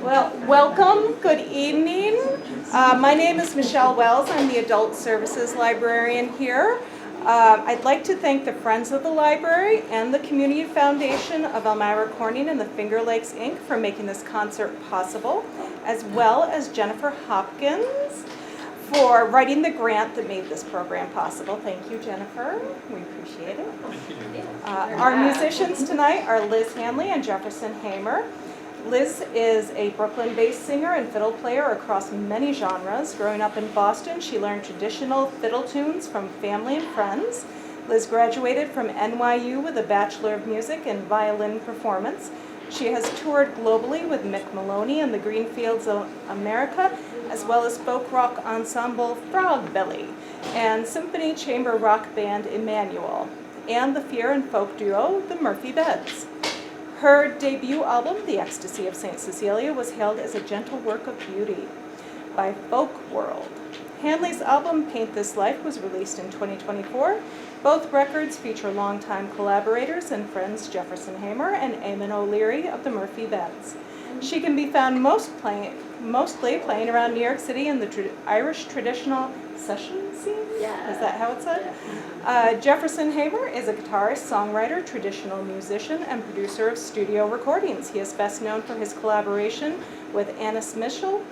Well, welcome. Good evening. My name is Michelle Wells. I'm the Adult Services Librarian here. I'd like to thank the Friends of the Library and the Community Foundation of Elmira-Corning and the Finger Lakes, Inc. for making this concert possible, as well as Jennifer Hopkins for writing the grant that made this program possible. Thank you, Jennifer. We appreciate it. Our musicians tonight are Liz Hanley and Jefferson Hamer. Liz is a Brooklyn-based singer and fiddle player across many genres. Growing up in Boston, she learned traditional fiddle tunes from family and friends. Liz graduated from NYU with a Bachelor of Music in Violin Performance. She has toured globally with Mick Maloney and the Greenfields of America, as well as folk rock ensemble Frog Belly and symphony chamber rock band Emmanuel, and the fear and folk duo the Murphy Beds. Her debut album, The Ecstasy of St. Cecilia, was hailed as a gentle work of beauty by Folk World. Hanley's album, Paint This Life, was released in 2024. Both records feature longtime collaborators and friends Jefferson Hamer and Eamon O'Leary of the Murphy Beds. She can be found mostly playing around New York City in the Irish traditional session scene? Yeah. Is that how it's said? Yeah. Jefferson Hamer is a guitarist, songwriter, traditional musician, and producer of studio recordings. He is best known for his collaboration with Anna Mitchell,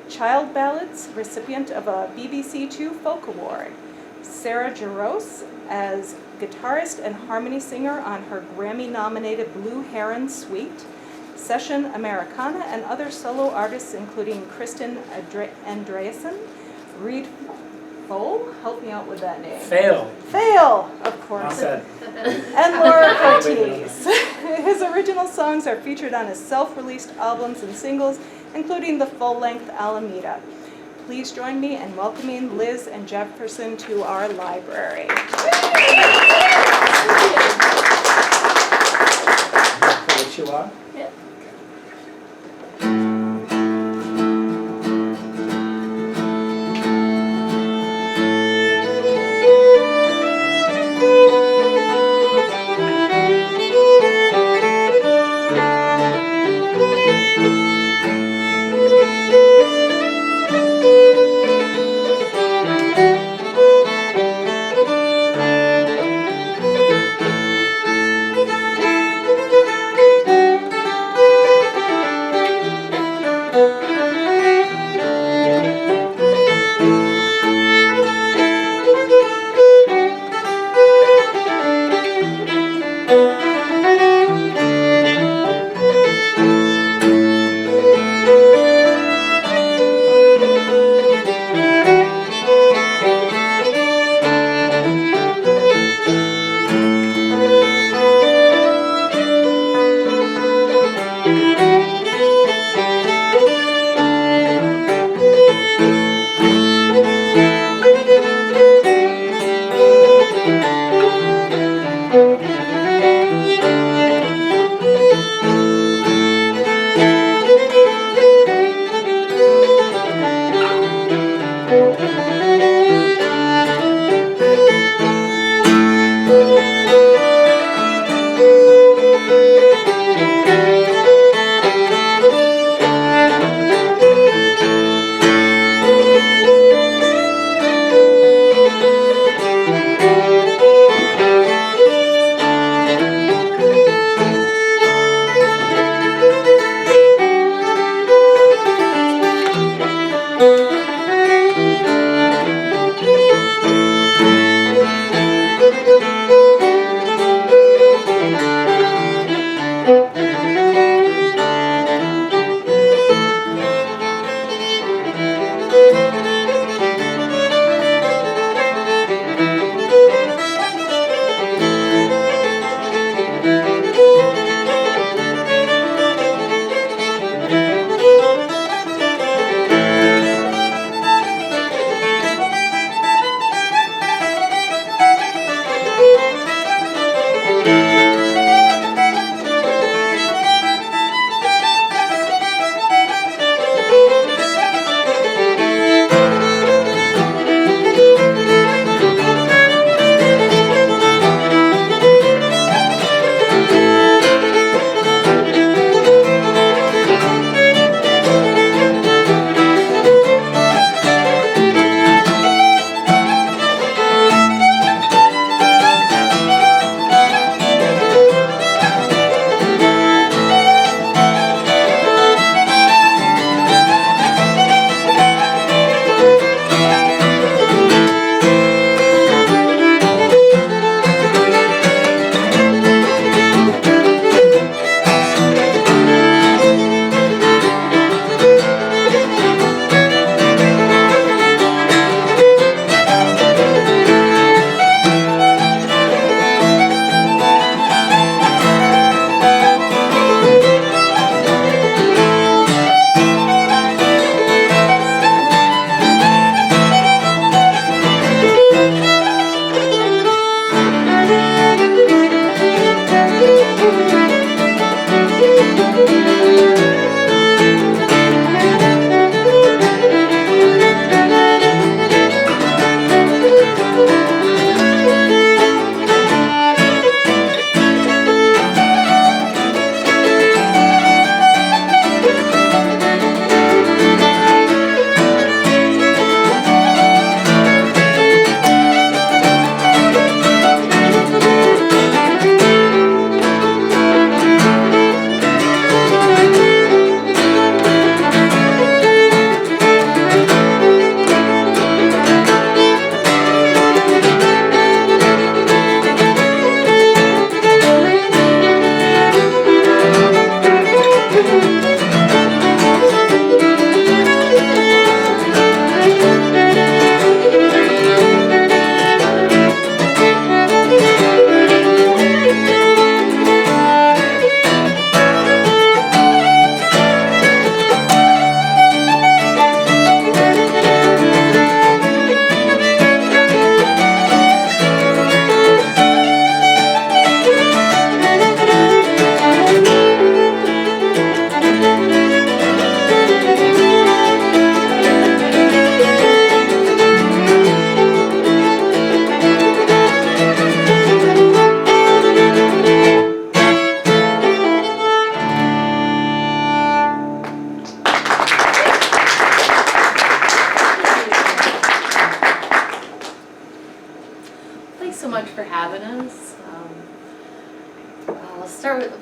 Child Ballads, recipient of a BBC Two Folk Award. Sarah Jaros as guitarist and harmony singer on her Grammy-nominated Blue Heron Suite, Session Americana, and other solo artists including Kristen Andreasen, Reed Fole, help me out with that name. Fail, of course. And Laura Ortiz. His original songs are featured on his self-released albums and singles, including the full-length Alameda. Please join me in welcoming Liz and Jefferson to our library. What you are?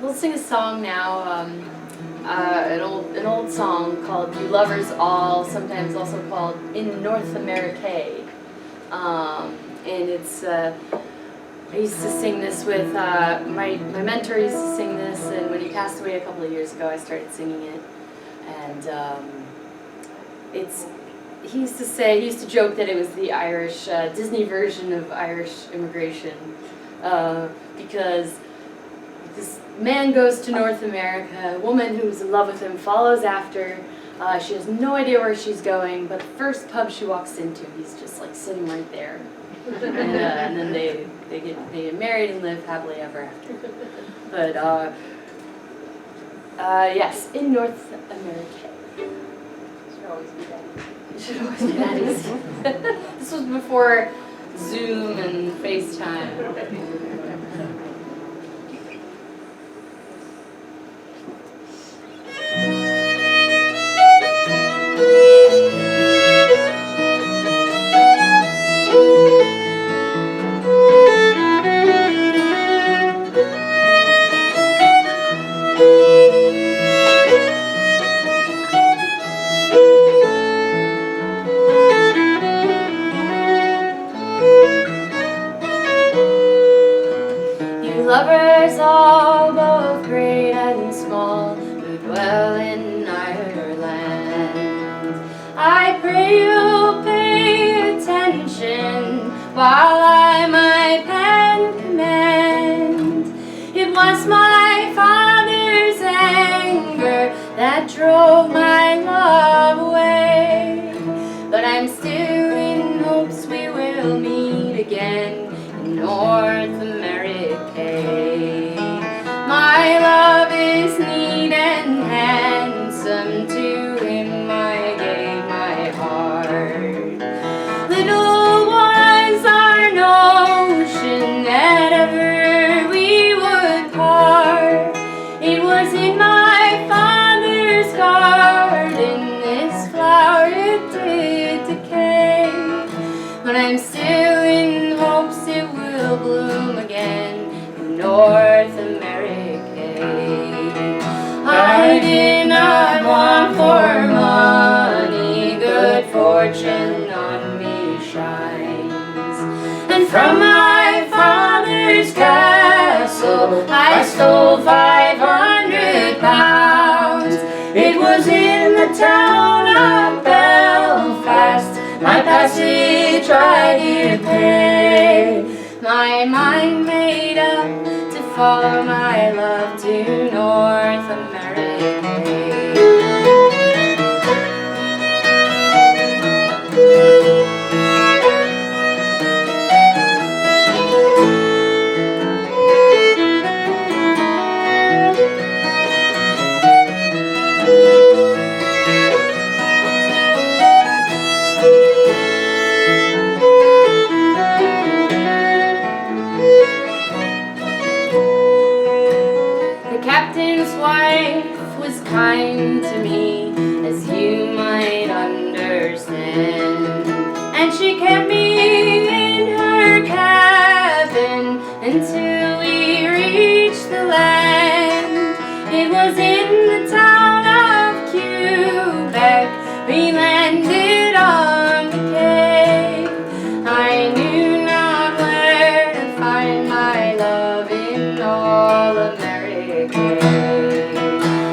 we'll sing a song now, an old song called "You Lovers All," sometimes also called "In North America," and it's. I used to sing this with my mentor. Used to sing this, and when he passed away a couple of years ago, I started singing it, and he used to say, he used to joke that it was the Irish, Disney version of Irish immigration, because this man goes to North America, a woman who's in love with him follows after, she has no idea where she's going, but the first pub she walks into, he's just like sitting right there, and then they get married and live happily ever after. But, yes, in North America. Should always be that easy. It should always be that easy. This was before Zoom and FaceTime. Lovers all, both great and small, who dwell in Ireland, I pray you'll pay attention while I my pen command. It was my father's anger that drove my love away, but I'm still in hopes we will meet again in North America. My love is neat and handsome, to him I gave my heart. Little was our notion that ever we would part. It was in my father's garden, this flower it did decay, but I'm still in hopes it will bloom again in North America. I did not want for money, good fortune on me shines, and from my father's castle I stole 500 pounds. It was in the town of Belfast, my passage I did pay. My mind made up to follow my love to North America. Wife was kind to me, as you might understand, and she kept me in her cabin until we reached the land. It was in the town of Quebec we landed on the Cape. I knew not where to find my love in all America.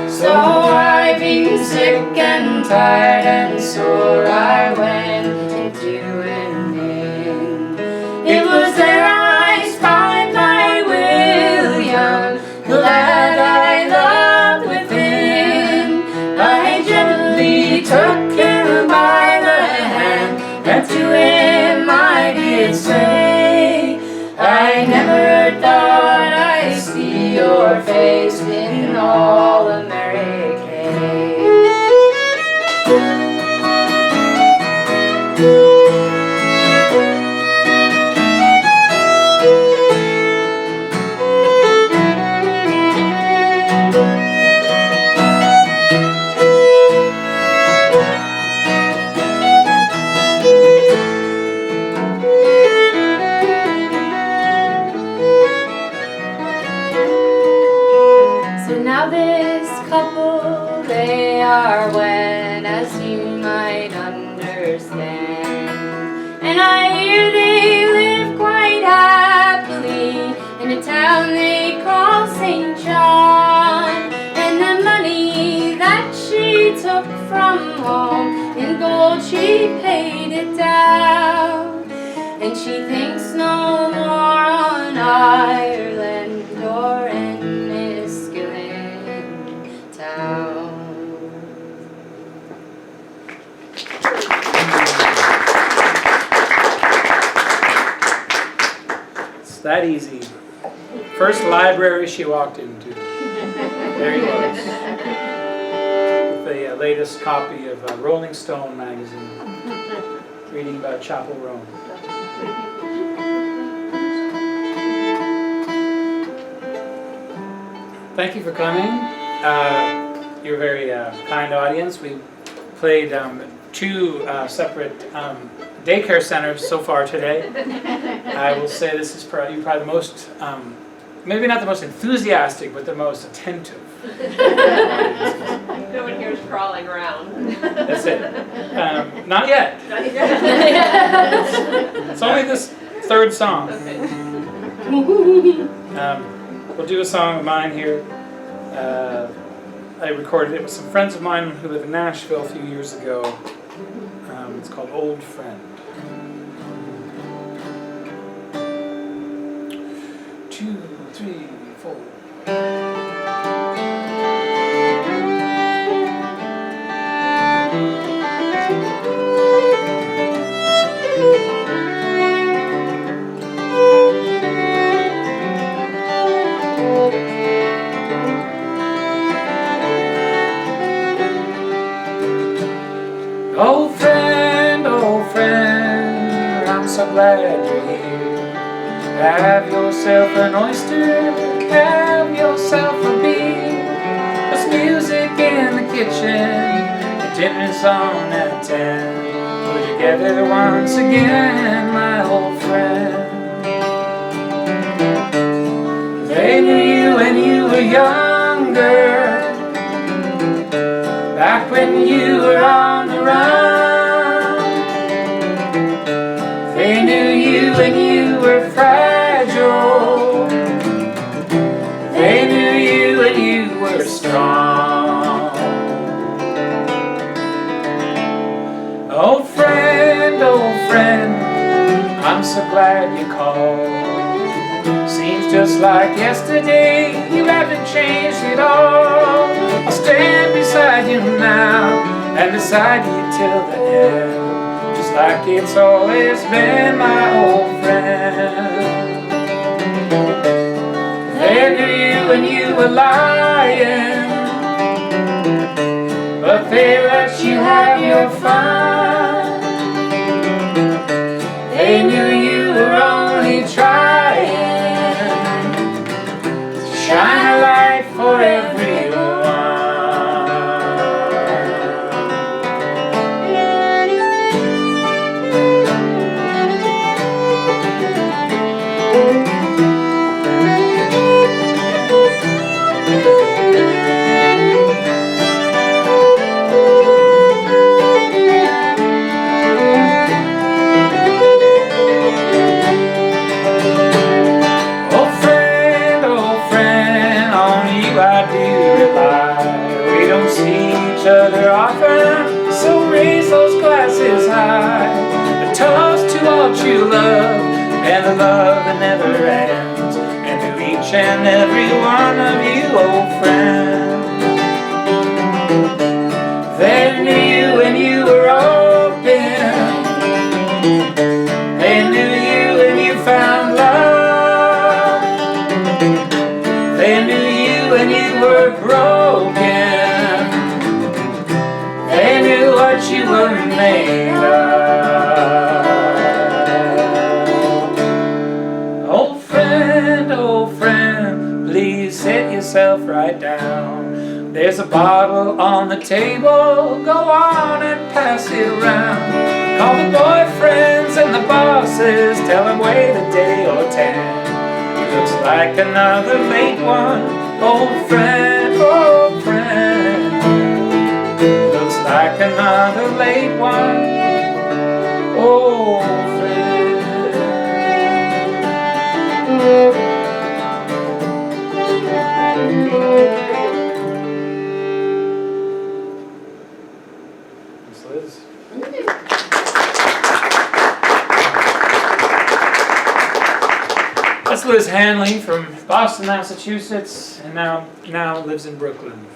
So I being sick and tired and sore, I went into an inn. It was there I spied my William, the lad I loved within. I gently took him by the hand, and to him I did say, I never thought I'd see your face in all America. are wed, as you might understand. And I hear they live quite happily in a town they call St. John. And the money that she took from home, in gold she paid it down. And she thinks no more on Ireland or Enniskillen town. It's that easy. First library she walked into. There he was. With the latest copy of Rolling Stone magazine. Reading about Chapel Roan. Thank you for coming. You're a very kind audience. We played 2 separate daycare centers so far today. I will say this is probably the most, maybe not the most enthusiastic, but the most attentive. No one here is crawling around. That's it. Not yet. It's only this 3rd song. We'll do a song of mine here. I recorded it with some friends of mine who live in Nashville a few years ago. It's called Old Friend. 2, 3, 4. Old friend, I'm so glad you're here. Have yourself an oyster, have yourself a beer. There's music in the kitchen, the dinner's on at 10. We're together once again, my old friend. They knew you when you were younger, back when you were on the run. They knew you when you were fragile. They knew you when you were strong. Old friend, I'm so glad you called. Seems just like yesterday, you haven't changed at all. I'll stand beside you now, and beside you till the end, just like it's always been, my old friend. They knew you when you were lying, but they let you have your fun. They knew you were only trying to shine a light for everyone. Other often, so raise those glasses high. A toast to all true love, and the love that never ends, and to each and every one of you, old friend. They knew you when you were open. They knew you when you found love. They knew you when you were broken. They knew what you were made of. Old friend, please sit yourself right down. There's a bottle on the table, go on and pass it around. Call the boyfriends and the bosses, tell them wait a day or 10. It looks like another late one, old friend, old friend. like another late one. Oh, friend. Miss Liz. That's Liz Hanley from Boston, Massachusetts, and now lives in Brooklyn.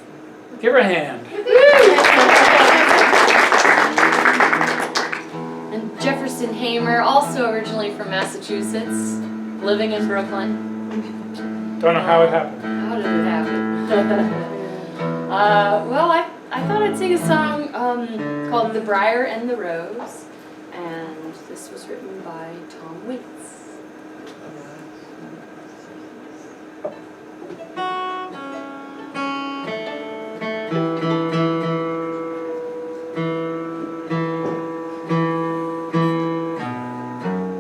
Give her a hand. And Jefferson Hamer, also originally from Massachusetts, living in Brooklyn. Don't know how it happened. How did it happen? Well, I thought I'd sing a song called The Briar and the Rose, and this was written by Tom Waits.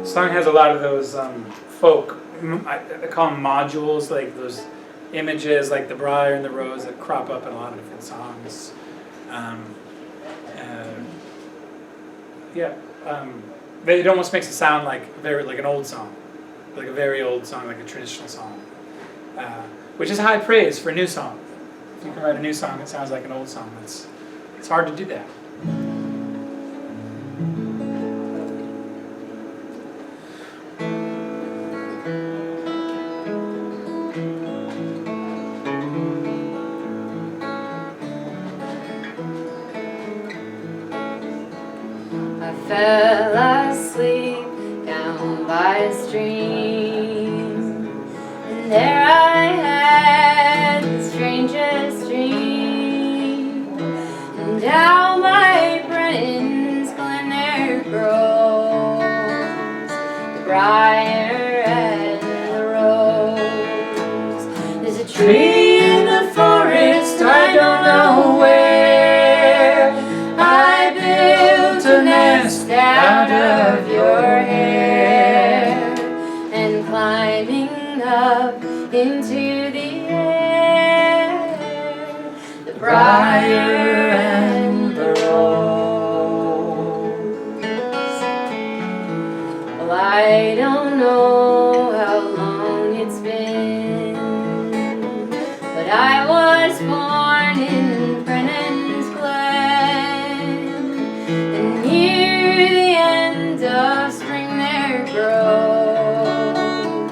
The song has a lot of those folk, I call them modules, like those images like the briar and the rose that crop up in a lot of different songs. It almost makes it sound like an old song, like a very old song, like a traditional song, which is high praise for a new song. If you can write a new song that sounds like an old song, it's hard to do that. I fell asleep down by a stream, and there I had the strangest dream. And now my friends Glen there grows, the briar and the rose. There's a tree in the forest, I don't know where. I built a nest out of your hair, and climbing up into the air, the briar and the rose. Well, I don't know how long it's been, but I was born in Brennan's Glen, and near the end of spring there grows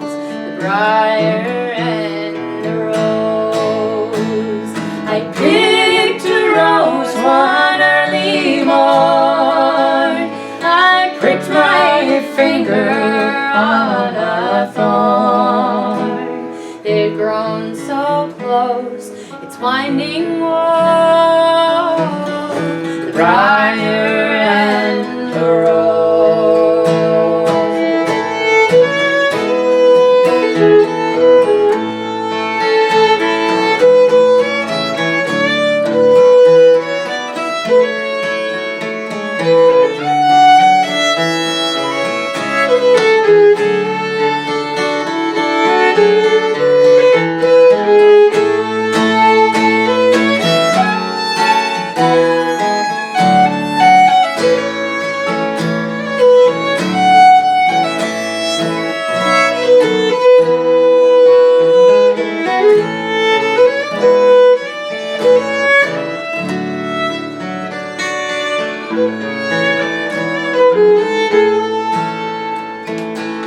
the briar and the rose. I picked a rose one early morn, I pricked my finger on a thorn. They'd grown so close, it's winding warm, the briar and the rose.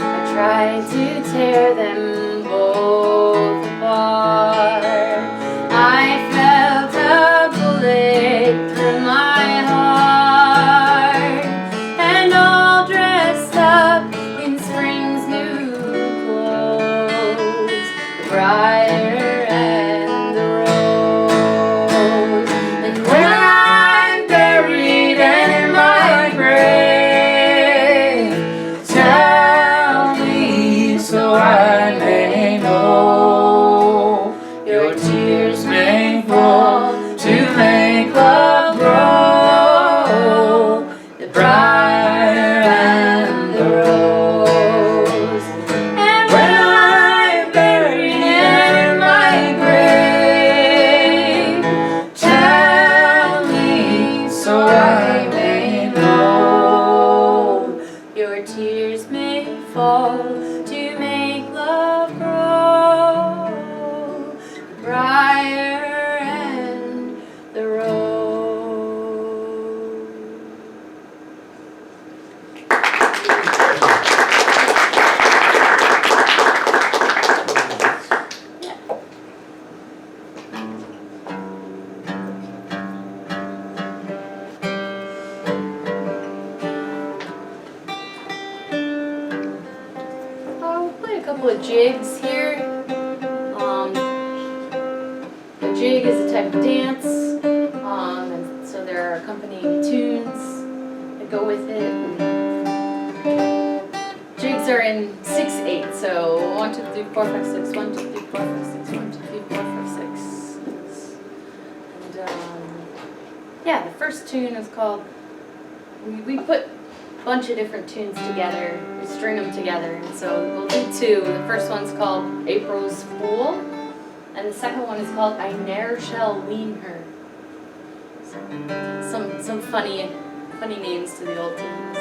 I tried to tear them both apart. I felt a bullet through my heart, and all dressed up in spring's new clothes, the briar and the rose. And when I'm buried and in my grave, tell me so I may couple of jigs here. A jig is a type of dance, and so there are accompanying tunes that go with it. Jigs are in 6/8, so 1, 2, 3, 4, 5, 6, 1, 2, 3, 4, 5, 6, 1, 2, 3, 4, 5, 6. And yeah, the first tune is called, we put a bunch of different tunes together, we string them together, and so we'll do two. The first one's called April's Fool, and the second one is called I Ne'er Shall Wean Her. So, some funny names to the old tunes.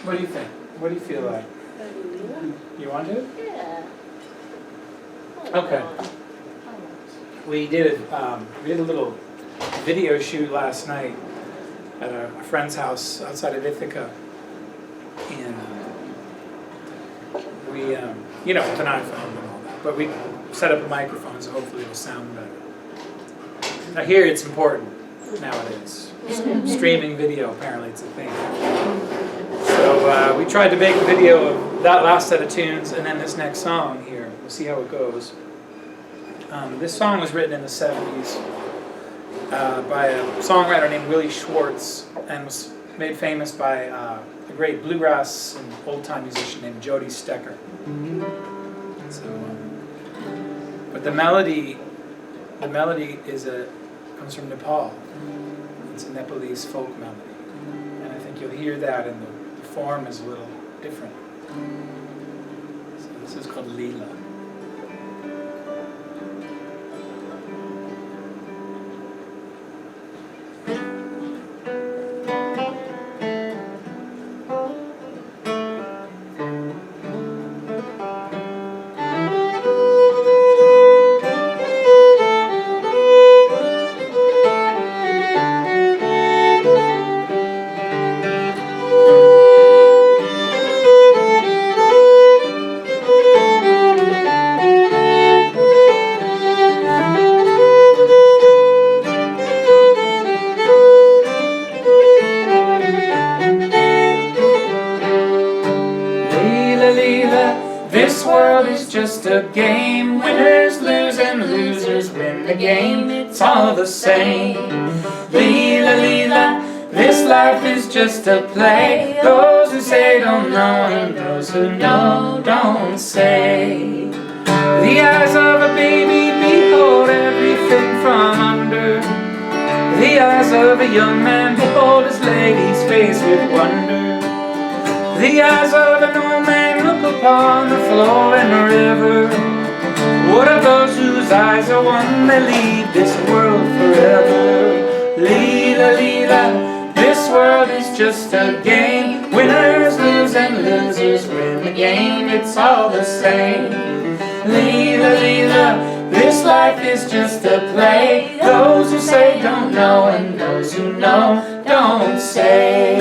What do you think? What do you feel like? You want to? Yeah. Okay. We did a little video shoot last night at a friend's house outside of Ithaca, and we, you know, with an iPhone and all that. But we set up a microphone, so hopefully it'll sound better. I hear it's important nowadays. Streaming video, apparently it's a thing. So we tried to make a video of that last set of tunes and then this next song here. We'll see how it goes. This song was written in the 70s by a songwriter named Willie Schwartz and was made famous by a great bluegrass and old-time musician named Jody Stecker. So, but the melody is comes from Nepal. It's a Nepalese folk melody, and I think you'll hear that, and the form is a little different. So this is called Leela. This world is just a game. Winners lose and losers win the game. It's all the same. Leela, Leela, this life is just a play. Those who say don't know and those who know don't say. The eyes of a baby behold everything from under. The eyes of a young man behold his lady's face with wonder. The eyes of an old man look upon the flowing river. What of those whose eyes are one, they leave this world forever? Leela, Leela, this world is just a game. Winners lose and losers win the game. It's all the same. Leela, Leela, this life is just a play. Those who say don't know and those who know don't say.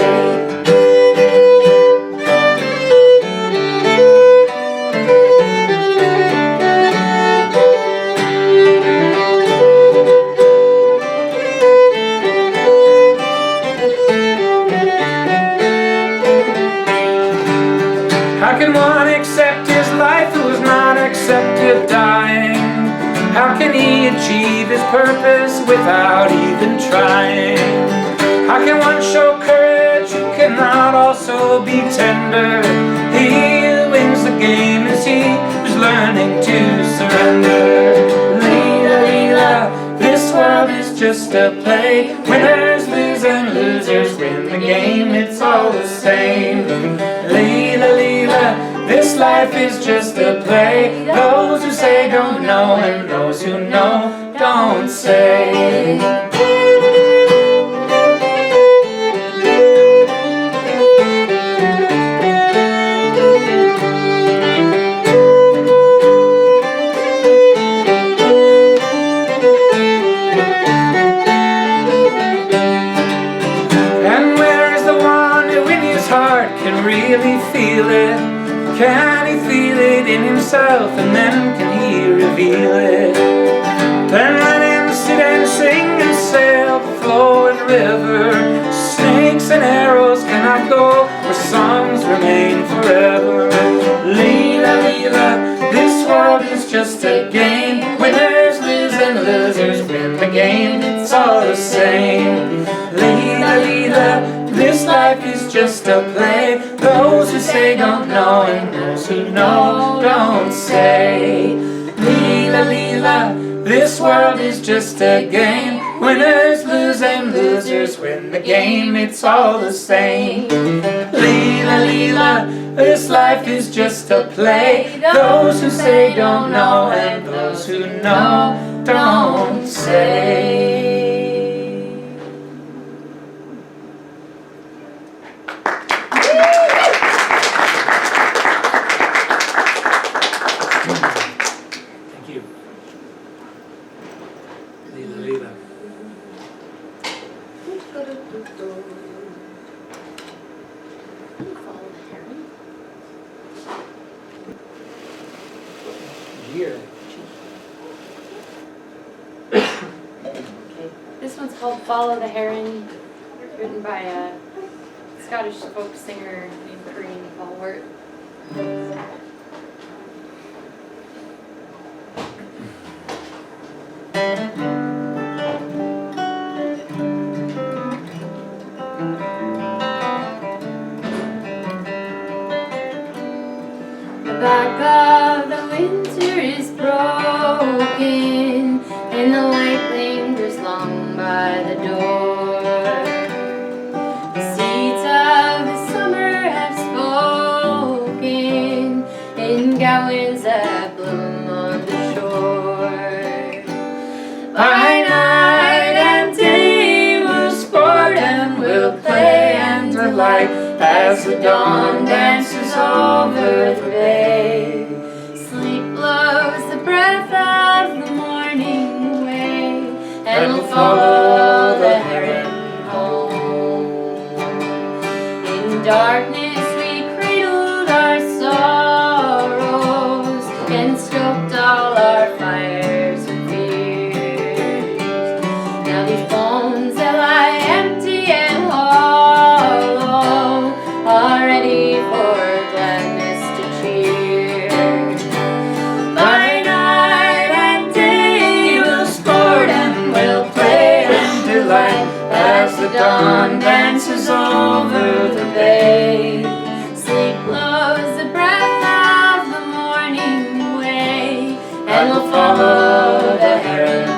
How can one accept his life who is not accepted dying? How can he achieve his purpose without even trying? How can one show courage who cannot also be tender? He who wins the game is he who's learning to surrender. Leela, Leela, this world is just a play. Winners lose and losers win the game. It's all the same. Leela, Leela, this life is just a play. Those who say don't know and those who know don't say. And where is the one who in his heart can really feel it? Can he feel it in himself, and then can he reveal it? Then let him sit and sing and sail the flowing river. Snakes and arrows cannot go where songs remain forever. Leela, Leela, this world is just a game. Winners lose and losers win the game. It's all the same. Leela, Leela, this life is just a play. Those who say don't know and those who know don't say. Leela, Leela, this world is just a game. Winners lose and losers win the game. It's all the same. Leela, Leela, this life is just a play. Those who say don't know and those who know don't say. This one's called Follow the Heron, written by a Scottish folk singer named Corinne Ballwart. The back of the winter is broken, and the light lingers long by the door. The seeds of the summer have spoken in gowans that bloom on the shore. By night and day we'll sport and we'll play and delight as the dawn dances over the bay. Sleep blows the breath of the morning away, and we'll follow the heron home. In darkness we cradled our sorrows and stoked all our fires and fears. Now these bones that lie empty and hollow are ready for gladness to cheer. By night and day we'll sport and we'll play and delight as the dawn dances over the bay. Sleep blows the breath of the morning away, and we'll follow the heron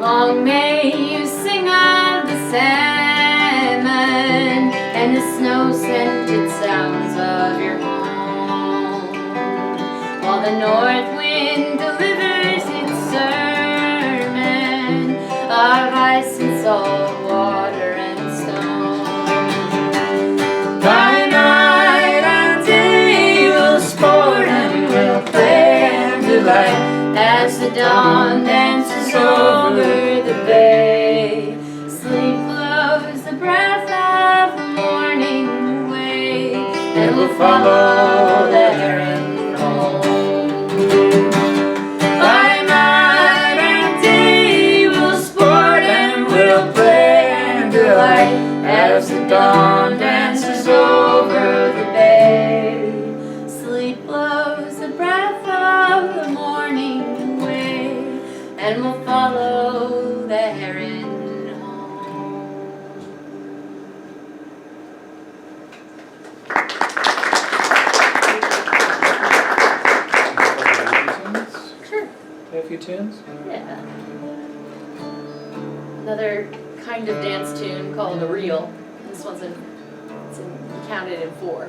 Long may you sing of the salmon and the snow-scented sounds of your home, while the north wind delivers its sermon of ice and salt water and stone. By night and day we'll sport and we'll play and delight as the dawn dances over the bay. Sleep blows the breath of the morning away, and we'll follow the heron home. By night and day we'll sport and we'll play and delight as the dawn dances over the bay. Sleep blows the breath of the morning away, and we'll follow the heron home. Sure. Play a few tunes? Yeah. Another kind of dance tune called a reel. This one's counted in 4.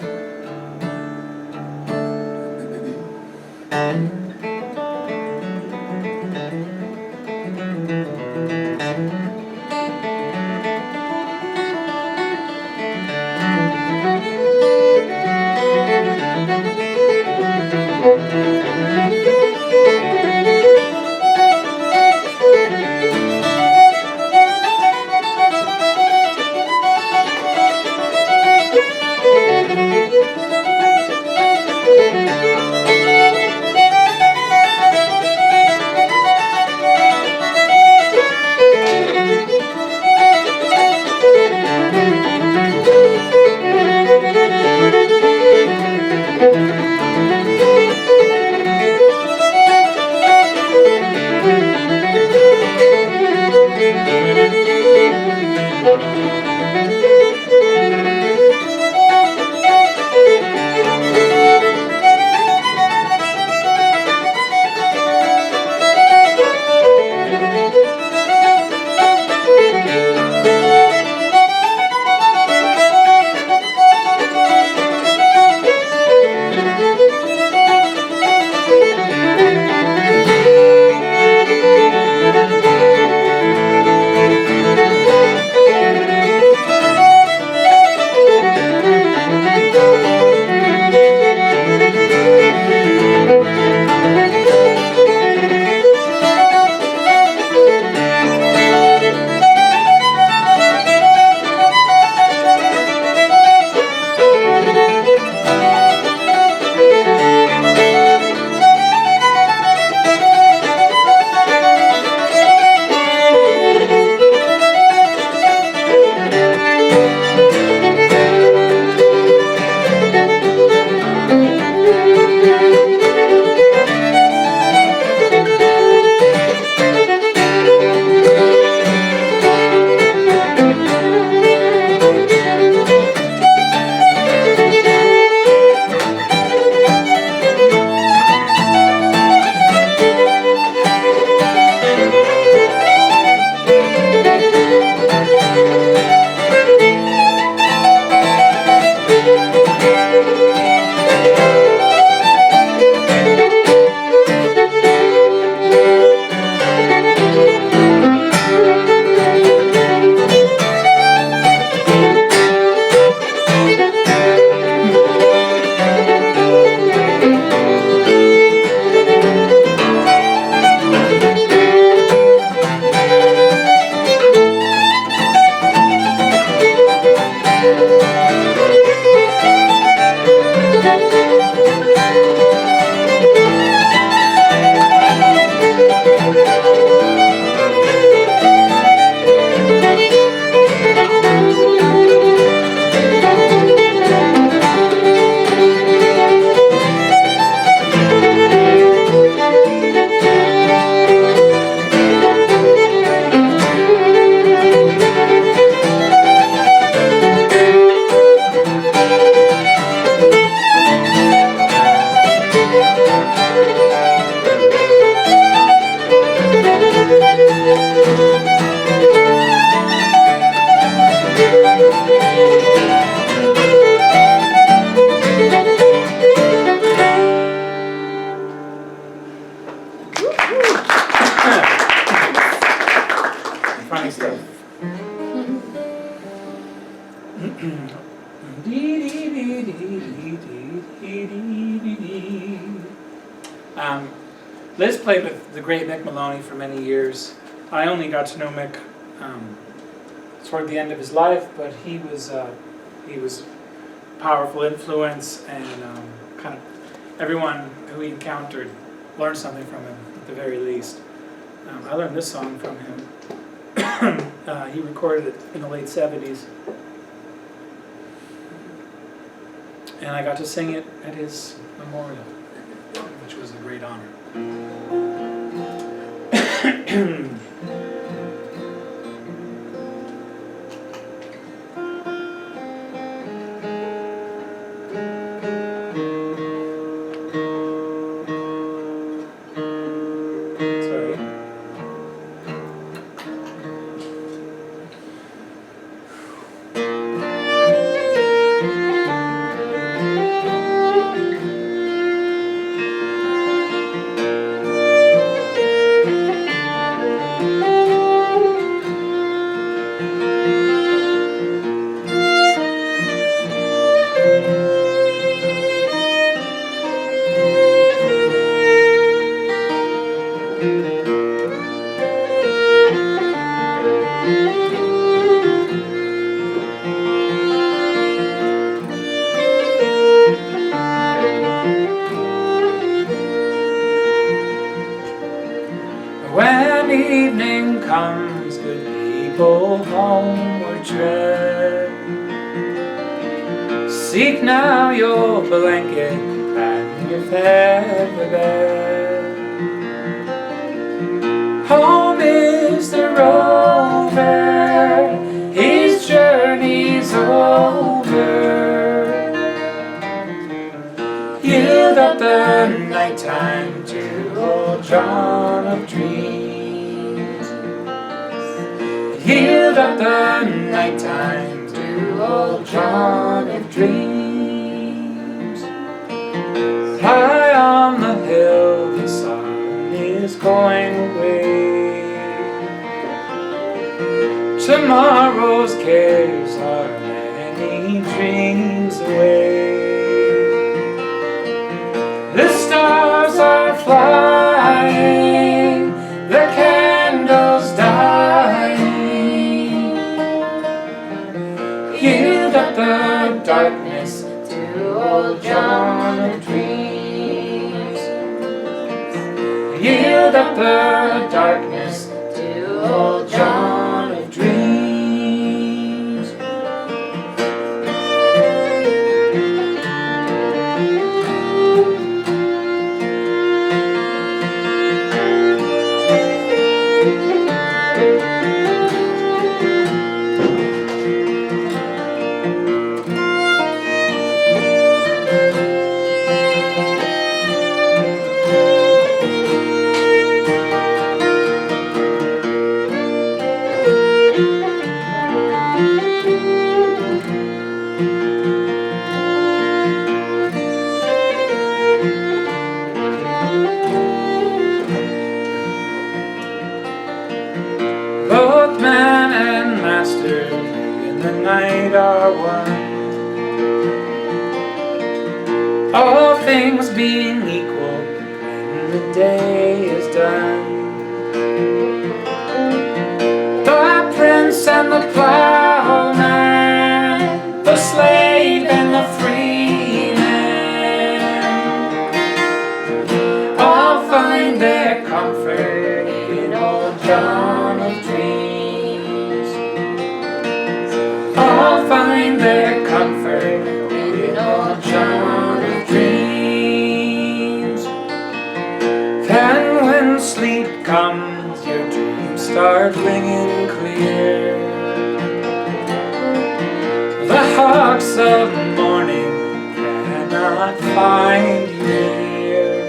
Liz played with the great Mick Maloney for many years. I only got to know Mick toward the end of his life, but he was a powerful influence, and kind of everyone who he encountered learned something from him at the very least. I learned this song from him. He recorded it in the late 70s. And I got to sing it at his memorial, which was a great honor. When evening comes, good people homeward tread. Seek now your blanket and your feather bed. Home is the rover, his journey's over. Yield up the nighttime to old John of Dreams. Yield up the nighttime to old John of Dreams. High on the hill the sun is going away. Tomorrow's cares are many dreams away. The stars are flying, the candles dying. Yield up the darkness to old John of Dreams. Yield up the darkness to old John of Dreams. Both man and master in the night are one. All things being equal when the day is done. The prince and the plowman, the slave and the free man, all find their comfort in old John of Dreams. All find their comfort in old John of Dreams. Then when sleep comes, your dreams start ringing clear. The hawks of morning cannot find you here.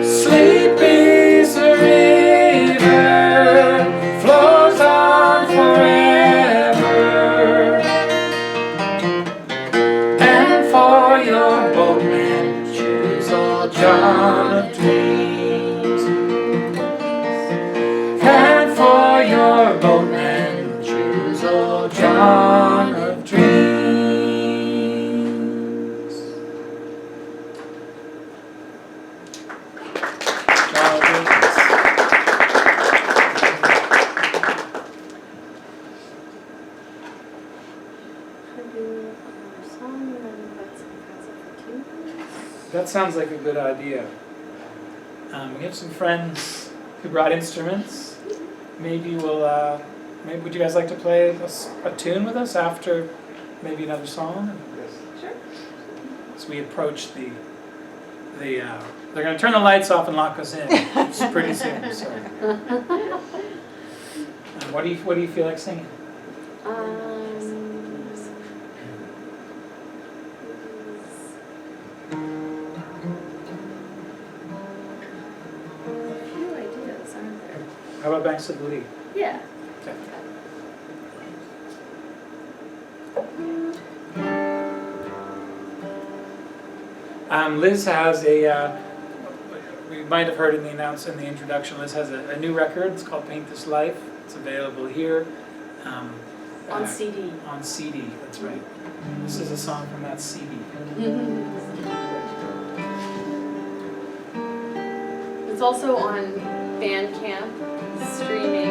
Sleep is a river, flows on forever. And for your boatman, choose old John of Dreams. And for your boatman, choose old John of Dreams. sounds like a good idea. We have some friends who brought instruments. Maybe maybe would you guys like to play a tune with us after maybe another song? Sure. As we approach they're going to turn the lights off and lock us in pretty soon. So, what do you feel like singing? How about Banks of the Lee? Yeah. Okay. Liz has we might have heard in the introduction, Liz has a new record. It's called Paint This Life. It's available here. On CD. On CD, that's right. This is a song from that CD. It's also on Bandcamp, streaming,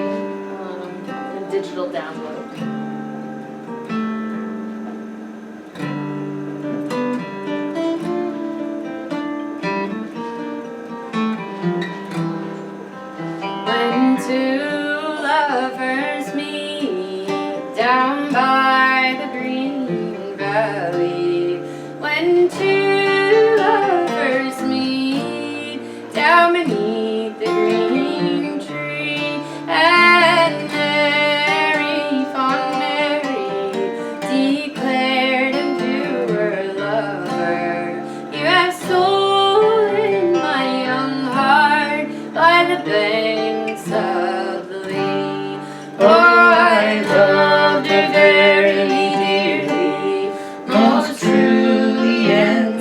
and digital download. When two lovers meet down by the green valley, when two lovers meet down beneath the green tree, and Mary, fond Mary, declared unto her lover, "You have stolen my young heart by the banks of the Lee." Oh, I loved her very dearly, most truly and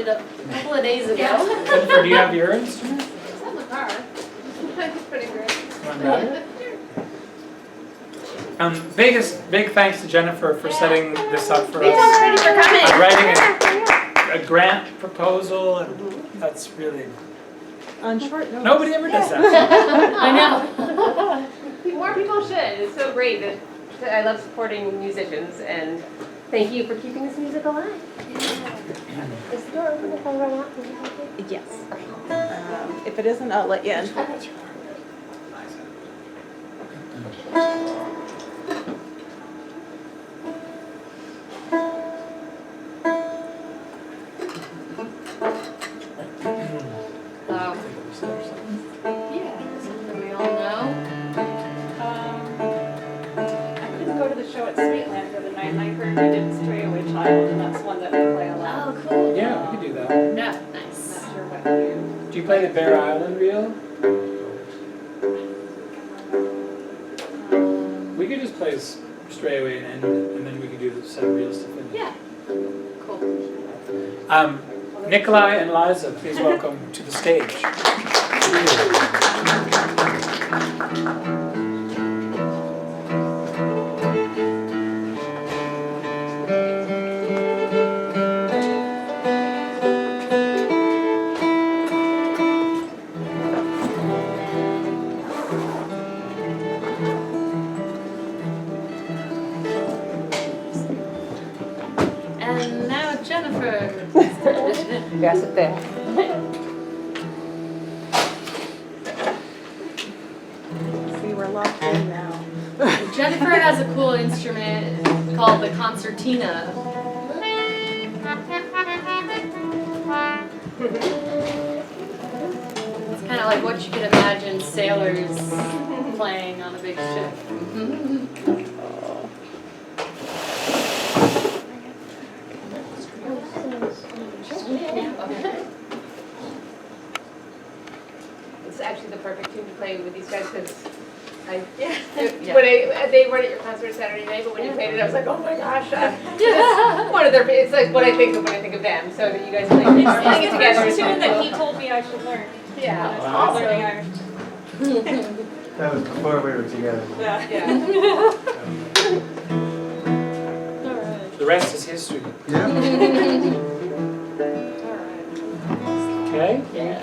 it a couple of days ago. Jennifer, do you have your instrument? It's in the car. It's pretty great. One better. Big thanks to Jennifer for setting this up for us. Thanks for coming. Writing a grant proposal, and that's really, On short notice. nobody ever does that. I know. More people should. It's so great that I love supporting musicians, and thank you for keeping this music alive. Is the door open if I run out? Yes. If it isn't, I'll let you in. Yeah, something we all know. I couldn't go to the show at Sweetland the other night, and I heard you did Stray Away Child, and that's one that we play a lot. Oh, cool. Yeah, we could do that. Yeah, nice. Not sure what you. Do you play the Bear Island reel? We could just play Stray Away and end, and then we could do the set of reels to finish. Yeah. Cool. Nikolai and Liza, please welcome to the stage. And now Jennifer. Yes, it there. See, we're locked in now. Jennifer has a cool instrument called the concertina. It's kind of like what you could imagine sailors playing on a big ship. It's actually the perfect tune to play with these guys because I, Yeah. they weren't at your concert Saturday night, but when you played it, I was like, oh my gosh. One of their, it's like what I think of when I think of them. So that you guys playing it together is Tune that he so told me I should learn. cool. Yeah. When I Wow. was learning Irish. That was before we were together. Yeah. The rest is history. Yeah. Okay? Yeah.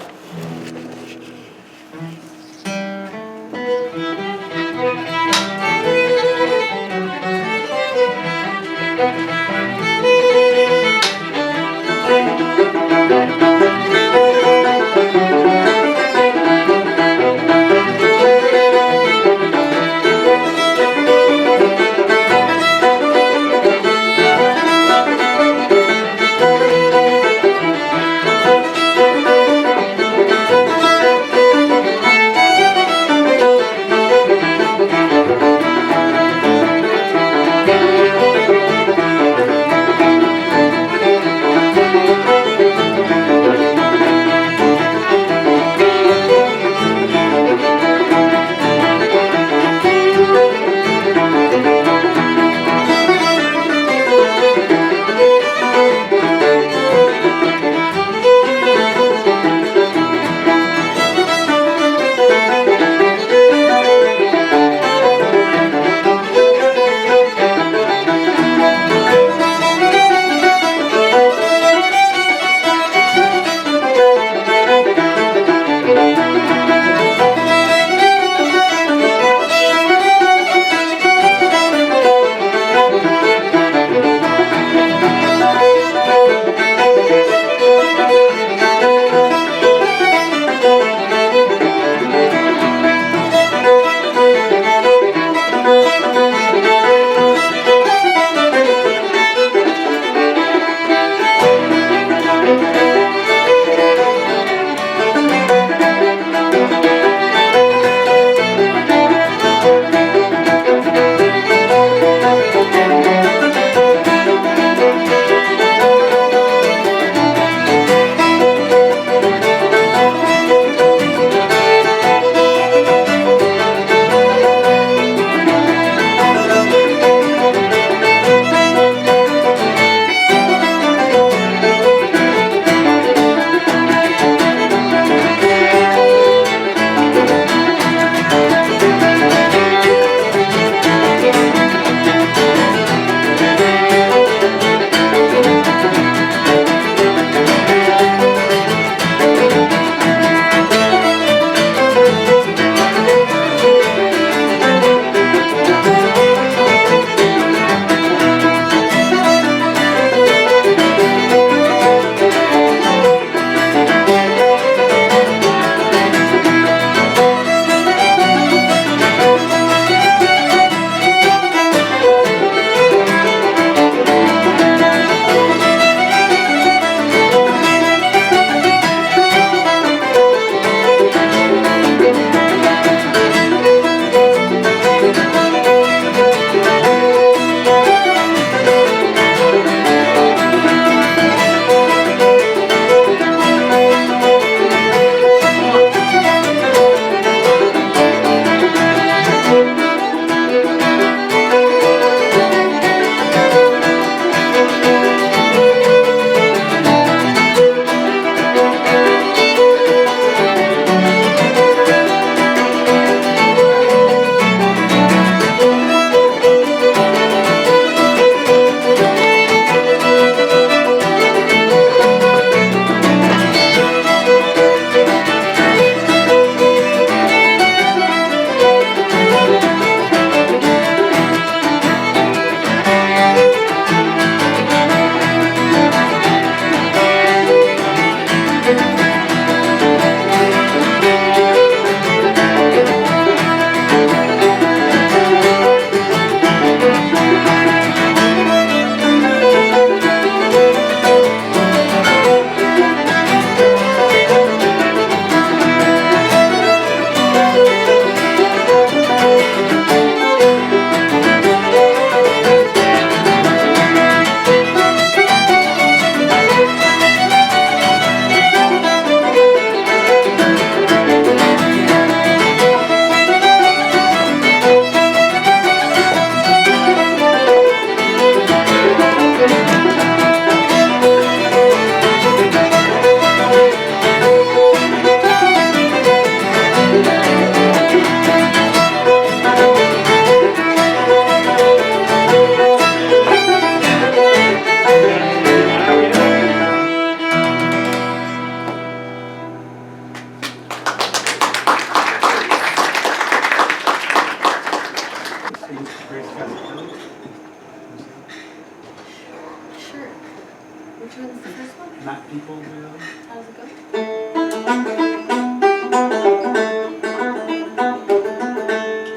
How's it going? You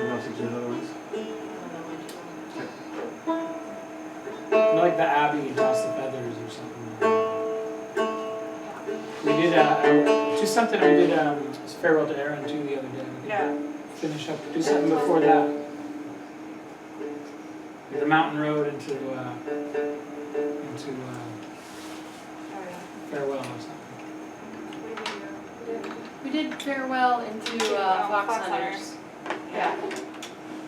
want to do the other ones? Like the Abbey toss the feathers or something. We did just something we did farewell to Aaron too the other day. Yeah. Finish up, do something before that. The mountain road into farewell or something. We did farewell into Fox Hunters. Yeah.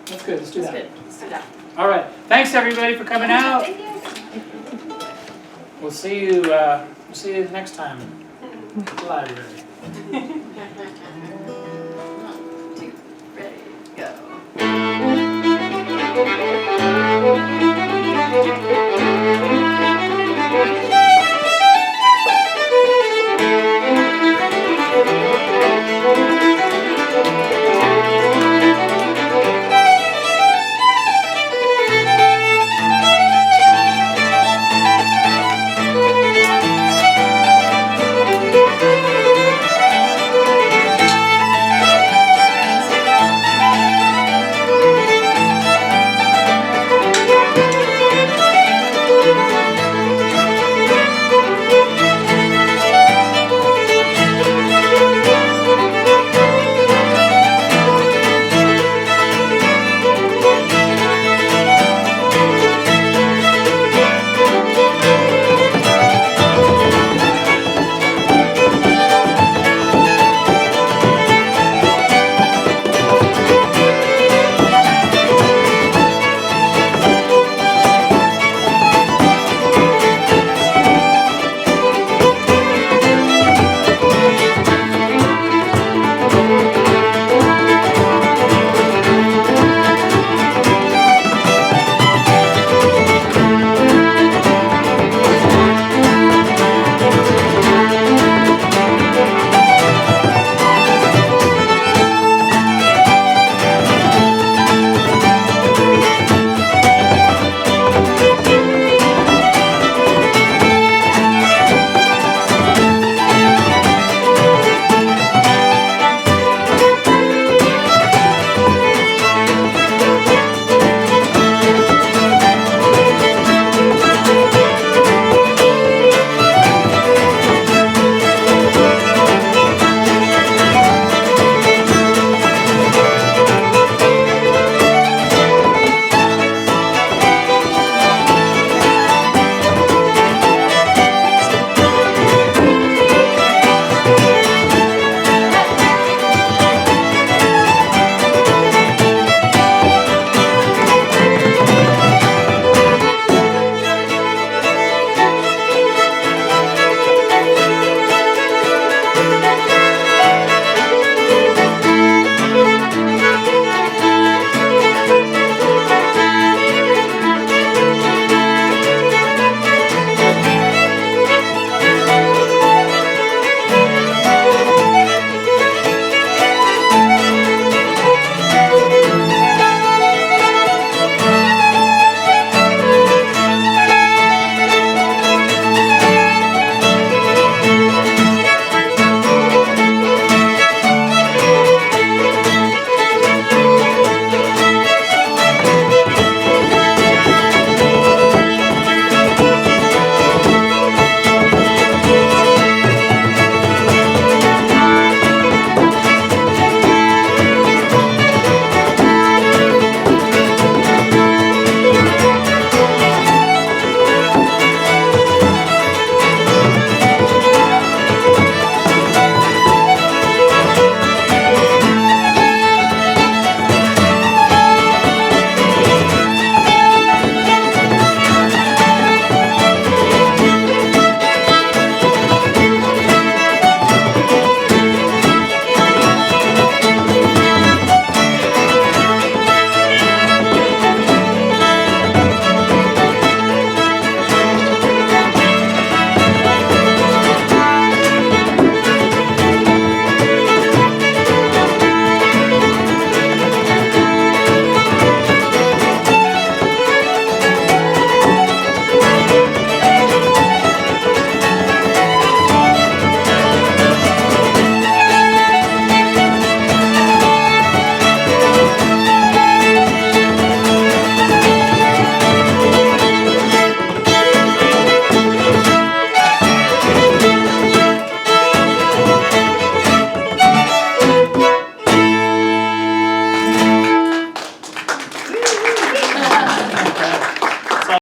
That's good. Let's do That's that. good. Let's do that. All right. Thanks everybody for coming out. Thank you. We'll see you. We'll see you next time. At the library. 1, 2, ready, go.